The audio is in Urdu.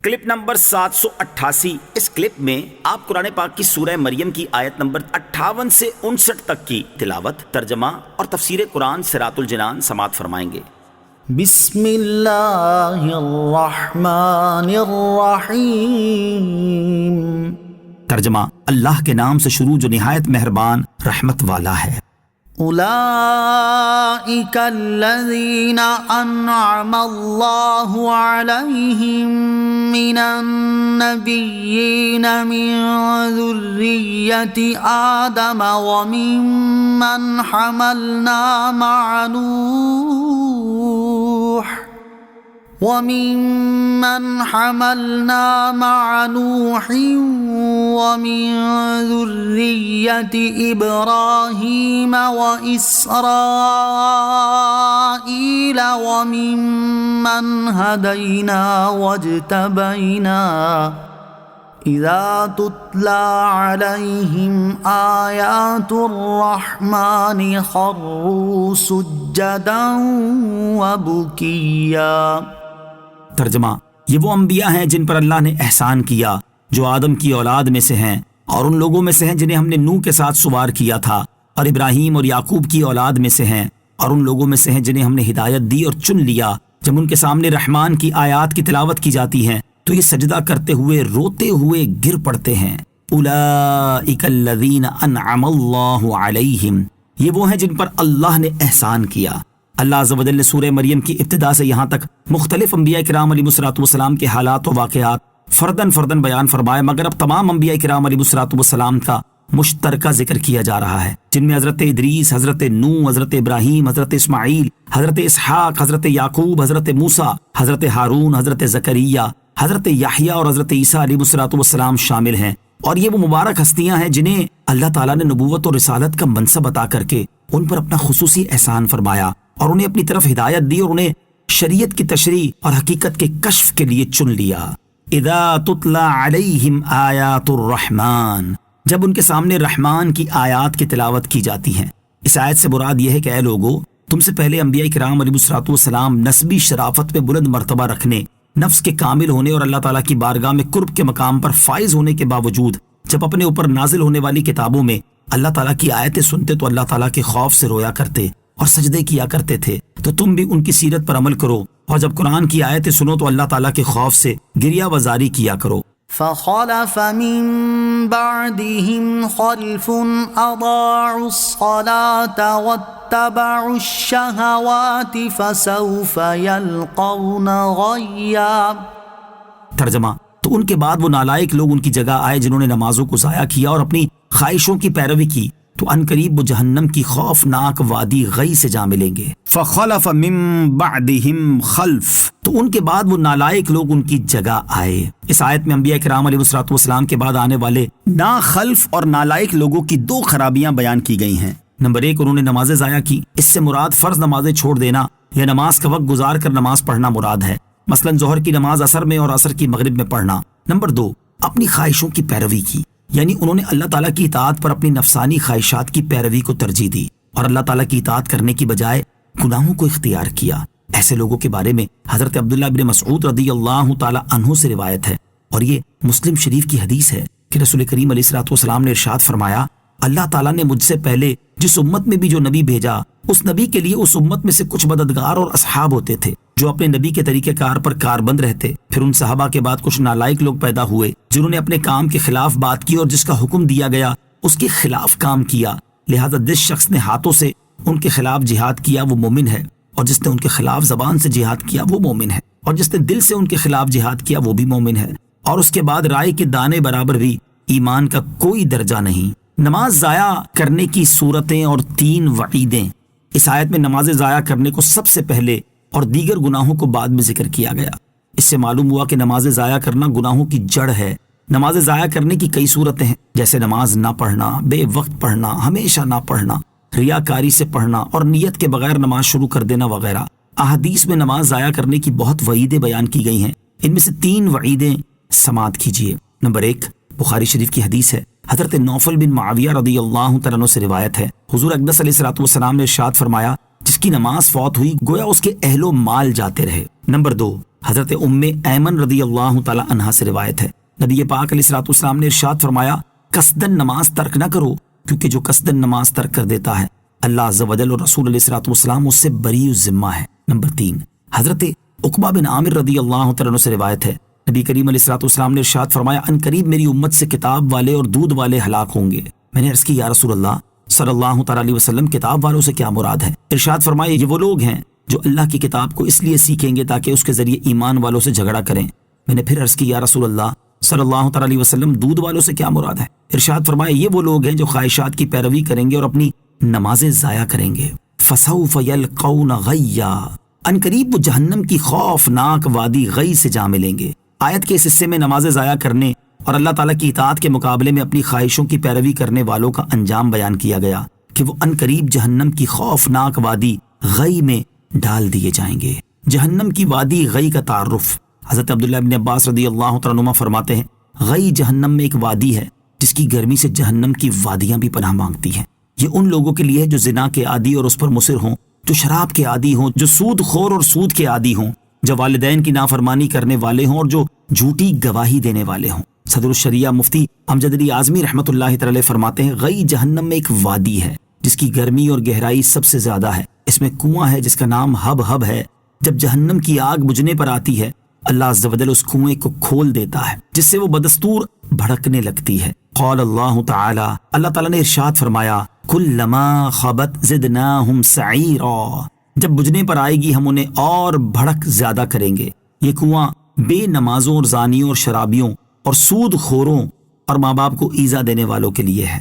Clip number 788۔ اس کلپ میں آپ قرآن پاک کی سورہ مریم کی آیت نمبر 58 سے 59 تک کی تلاوت، ترجمہ اور تفسیر قرآن صراط الجنان سماعت فرمائیں گے۔ بسم اللہ الرحمن الرحیم۔ ترجمہ، اللہ کے نام سے شروع جو نہایت مہربان رحمت والا ہے۔ اولئک الذین انعم اللہ علیہم من النبیین من ذریۃ آدم وممن حملنا مع نوح ومن ذرية إبراهيم وإسرائيل وممن هدينا واجتبينا إذا تتلى عليهم آيات الرحمن خروا سجدا وبكيا۔ ترجمہ، یہ وہ انبیاء ہیں جن پر اللہ نے احسان کیا، جو آدم کی اولاد میں سے ہیں اور ان لوگوں میں سے ہیں جنہیں ہم نے نوح کے ساتھ سوار کیا تھا، اور ابراہیم اور یعقوب کی اولاد میں سے ہیں اور ان لوگوں میں سے ہیں جنہیں ہم نے ہدایت دی اور چن لیا۔ جب ان کے سامنے رحمان کی آیات کی تلاوت کی جاتی ہیں تو یہ سجدہ کرتے ہوئے روتے ہوئے گر پڑتے ہیں۔ اولئک الذین انعم اللہ علیہم، یہ وہ ہیں جن پر اللہ نے احسان کیا۔ اللہ عز و جل نے سورہ مریم کی ابتدا سے یہاں تک مختلف انبیاء کرام علیہ السلام کے حالات و واقعات فردن بیان فرمائے، مگر اب تمام انبیاء کرام علیہ السلام کا مشترکہ ذکر کیا جا رہا ہے، جن میں حضرت ادریس، حضرت نوح، حضرت ابراہیم، حضرت اسماعیل، حضرت اسحاق، حضرت یعقوب، حضرت موسیٰ، حضرت ہارون، حضرت زکریا، حضرت یحییٰ اور حضرت عیسیٰ علیہ السلام شامل ہیں۔ اور یہ وہ مبارک ہستیاں ہیں جنہیں اللہ تعالیٰ نے نبوت اور رسالت کا منصب عطا کر کے ان پر اپنا خصوصی احسان فرمایا اور انہیں اپنی طرف ہدایت دی اور انہیں شریعت کی تشریح اور حقیقت کے کشف کے لیے چن لیا۔ اذا تتلی علیہم آیات الرحمن، جب ان کے سامنے رحمان کی آیات کی تلاوت کی جاتی ہیں۔ اس آیت سے مراد یہ ہے کہ اے لوگو، تم سے پہلے انبیاء کرام علیہ السلام نسبی شرافت میں بلند مرتبہ رکھنے، نفس کے کامل ہونے اور اللہ تعالیٰ کی بارگاہ میں قرب کے مقام پر فائز ہونے کے باوجود جب اپنے اوپر نازل ہونے والی کتابوں میں اللہ تعالیٰ کی آیتیں سنتے تو اللہ تعالیٰ کے خوف سے رویا کرتے اور سجدے کیا کرتے تھے۔ تو تم بھی ان کی سیرت پر عمل کرو اور جب قرآن کی آیتیں سنو تو اللہ تعالیٰ کے خوف سے گریہ وزاری کیا کرو۔ فخلف من بعدهم خلف اضاعوا الصلاة واتبعوا الشهوات فسوف يلقون غيا۔ ترجمہ، تو ان کے بعد وہ نالائق لوگ ان کی جگہ آئے جنہوں نے نمازوں کو ضائع کیا اور اپنی خواہشوں کی پیروی کی، تو ان قریب وہ جہنم کی خوفناک وادی غی سے جا ملیں گے۔ فخلف من بعدهم خلف، تو ان کے بعد وہ نالائق لوگ ان کی جگہ آئے۔ اس آیت میں انبیاء کرام علیہ السلام کے بعد آنے والے ناخلف اور نالائق لوگوں کی دو خرابیاں بیان کی گئی ہیں۔ نمبر 1، انہوں نے نمازیں ضائع کی۔ اس سے مراد فرض نمازیں چھوڑ دینا یا نماز کا وقت گزار کر نماز پڑھنا مراد ہے، مثلا ظہر کی نماز عصر میں اور عصر کی مغرب میں پڑھنا۔ نمبر 2، اپنی خواہشوں کی پیروی کی، یعنی انہوں نے اللہ تعالیٰ کی اطاعت پر اپنی نفسانی خواہشات کی پیروی کو ترجیح دی اور اللہ تعالیٰ کی اطاعت کرنے کی بجائے گناہوں کو اختیار کیا۔ ایسے لوگوں کے بارے میں حضرت عبداللہ بن مسعود رضی اللہ تعالیٰ عنہ سے روایت ہے، اور یہ مسلم شریف کی حدیث ہے کہ رسول کریم علیہ السلام نے ارشاد فرمایا، اللہ تعالیٰ نے مجھ سے پہلے جس امت میں بھی جو نبی بھیجا، اس نبی کے لیے اس امت میں سے کچھ مددگار اور اصحاب ہوتے تھے جو اپنے نبی کے طریقہ کار پر کاربند رہتے۔ پھر ان صحابہ کے بعد کچھ نالائق لوگ پیدا ہوئے جنہوں نے اپنے کام کے خلاف بات کی اور جس کا حکم دیا گیا اس کے خلاف کام کیا، لہذا جس شخص نے ہاتھوں سے ان کے خلاف جہاد کیا وہ مومن ہے، اور جس نے ان کے خلاف زبان سے جہاد کیا وہ مومن ہے، اور جس نے دل سے ان کے خلاف جہاد کیا وہ بھی مومن ہے، اور اس کے بعد رائے کے دانے برابر بھی ایمان کا کوئی درجہ نہیں۔ نماز ضائع کرنے کی صورتیں اور 3 وعیدیں۔ اس آیت میں نماز ضائع کرنے کو سب سے پہلے اور دیگر گناہوں کو بعد میں ذکر کیا گیا۔ اس سے معلوم ہوا کہ نماز ضائع کرنا گناہوں کی جڑ ہے۔ نماز ضائع کرنے کی کئی صورتیں ہیں، جیسے نماز نہ پڑھنا، بے وقت پڑھنا، ہمیشہ نہ پڑھنا، ریاکاری سے پڑھنا اور نیت کے بغیر نماز شروع کر دینا وغیرہ۔ احادیث میں نماز ضائع کرنے کی بہت وعیدیں بیان کی گئی ہیں، ان میں سے 3 وعیدیں سماعت کیجیے۔ نمبر 1، بخاری شریف کی حدیث ہے، حضرت نوفل بن معاویہ رضی اللہ تعالیٰ عنہ سے روایت ہے، حضور اقدس علیہ السلام نے ارشاد فرمایا، جس کی نماز فوت ہوئی گویا اس کے اہل و مال جاتے رہے۔ نمبر 2، حضرت ام ایمن رضی اللہ تعالی عنہا سے روایت ہے، نبی پاک علیہ الصلوۃ والسلام نے ارشاد فرمایا قصدن نماز ترک نہ کرو، کیونکہ جو قصدن نماز ترک کر دیتا ہے اللہ عز و جل اور رسول علیہ الصلوۃ والسلام اس سے بری الذمہ ہے۔ نمبر 3، حضرت عقبہ بن عامر رضی اللہ تعالیٰ عنہ سے روایت ہے، نبی کریم علیہ الصلوۃ والسلام نے ارشاد فرمایا ان قریب میری امت سے کتاب والے اور دودھ والے ہلاک ہوں گے۔ میں نے عرض کی یا رسول اللہ صلی اللہ تعالیٰ علیہ وسلم کتاب والوں سے کیا مراد ہے؟ ارشاد فرمایا یہ وہ لوگ ہیں جو اللہ کی کتاب کو اس لیے سیکھیں گے تاکہ اس کے ذریعے ایمان والوں سے جھگڑا کریں۔ میں نے پھر عرض کی یا رسول اللہ صلی اللہ تعالیٰ علیہ وسلم دودھ والوں سے کیا مراد ہے؟ ارشاد فرمایا یہ وہ لوگ ہیں جو خواہشات کی پیروی کریں گے اور اپنی نمازیں ضائع کریں گے۔ فسوف یلقون غیا، ان قریب وہ جہنم کی خوفناک وادی غی سے جا ملیں گے۔ آیت کے اس حصے میں نمازیں ضائع کرنے اور اللہ تعالیٰ کی اطاعت کے مقابلے میں اپنی خواہشوں کی پیروی کرنے والوں کا انجام بیان کیا گیا کہ وہ ان قریب جہنم کی خوفناک وادی غی میں ڈال دیے جائیں گے۔ جہنم کی وادی غی کا تعارف حضرت عبداللہ بن عباس رضی اللہ تعالیٰ عنہما فرماتے ہیں غی جہنم میں ایک وادی ہے جس کی گرمی سے جہنم کی وادیاں بھی پناہ مانگتی ہیں۔ یہ ان لوگوں کے لیے جو زنا کے عادی اور اس پر مصر ہوں، جو شراب کے عادی ہوں، جو سود خور اور سود کے عادی ہوں، جو والدین کی نافرمانی کرنے والے ہوں اور جو جھوٹی گواہی دینے والے ہوں۔ صدر الشریعہ مفتی امجد علی اعظمی رحمۃ اللہ تعالی فرماتے ہیں غی جہنم میں ایک وادی ہے جس کی گرمی اور گہرائی سب سے زیادہ ہے، اس میں کنواں ہے جس کا نام ہب ہب ہے۔ جب جہنم کی آگ بجھنے پر آتی ہے اللہ عز و جل اس کنویں کو کھول دیتا ہے جس سے وہ بدستور بھڑکنے لگتی ہے۔ قال اللہ تعالی، اللہ تعالیٰ نے ارشاد فرمایا کلما خبت زدناہم سعیرا، جب بجھنے پر آئے گی ہم انہیں اور بھڑک زیادہ کریں گے۔ یہ کنواں بے نمازوں اور زانیوں اور شرابیوں اور سود خوروں اور ماں باپ کو ایذا دینے والوں کے لیے ہے۔